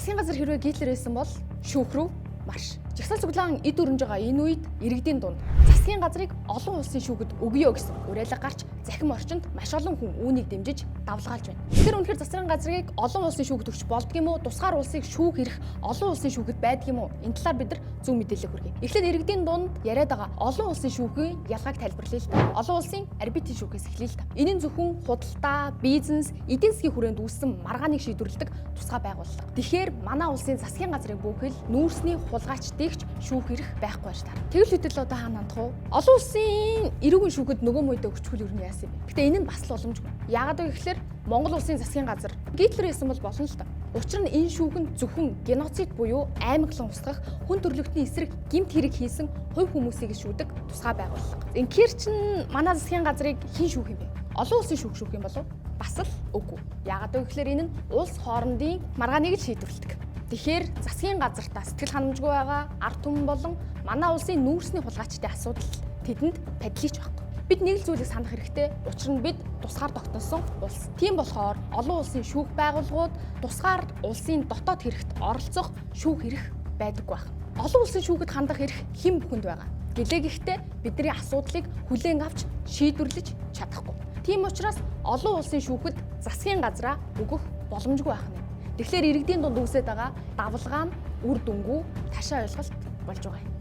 Засгийн газар хэрвээ Гитлер байсан бол шүүх рүү марш. Жагсаал цуглаан эд өрнж байгаа энэ үед иргэдийн дунд засгийн газрыг олон улсын шүүхэд өгье гэсэн уриалга гарч захим орчинд маш олон хүн үүнийг дэмжиж давлгаалж байна. Тэр үнэхээр засгийн газрыг олон улсын шүүхэд өгч болдго юм уу? Тусгаар улсыг шүүх эрх олон улсын шүүхэд байдаг юм уу? Энэ талаар бид нар зөв мэдээлэл хүргэе. Эхлээд иргэдийн дунд яриад байгаа олон улсын шүүхийн ялгааг тайлбарлая л та. Олон улсын арбитрийн шүүхээс эхлэе л та. Энэ нь зөвхөн худалдаа, бизнес, эдийн засгийн хүрээнд үүссэн маргааныг шийдвэрлэдэг тусгай байгууллага. Тэгэхээр манай улсын засгийн газрын бүхэл нүүрсний хулгайчдыгч шүүх эрх байхгүй байж таарна. Тэгвэл хэдэл одоо хаана нандах вэ? Олон улсын эрүүгийн шүүхэд нөгөө мөдөө өгчхүүл юу яасан юм бэ? Гэтэ энэ нь бас л боломжгүй. Яагаад вэ гэхээр Монгол улсын засгийн газар Гитлер байсан бол болно л та. Учир нь энэ шүүх нь зөвхөн геноцид буюу аймаглан устгах, хүн төрөлхтний эсрэг гэмт хэрэг хийсэн хувь хүмүүсийг шүүдэг тусгай байгууллага. Инхээр чин манай засгийн газрыг хэн шүүх юм бэ? Олон улсын шүүх юм болов? Бас л үгүй. Яагаад вэ гэхээр энэ нь улс хоорондын маргааныг л шийдвэрлэдэг. Тэгэхээр засгийн газартаа сэтгэл ханамжгүй байгаа ард түмэн болон манай улсын нүүрсний хулгайчдын асуудал тэдэнд падлийч байхгүй. Бид нэг л зүйлийг санах хэрэгтэй. Учир нь бид тусгаар тогтносон улс. Тийм болохоор олон улсын шүүх байгууллагууд тусгаар улсын дотоод хэрэгт оролцох шүүх эрх байдаггүй байна. Олон улсын шүүхэд хандах эрх хэн бүхэнд байгаа. Гэлээ гэхдээ бидний асуудлыг хүлээн авч шийдвэрлэж чадахгүй. Тийм учраас олон улсын шүүхэд засгийн газраа өгөх боломжгүй байна. Тэгэхээр иргэдийн дунд үүсэж байгаа давлгаа нь үр дүнгүй ташаа ойлголт болж байгаа юм.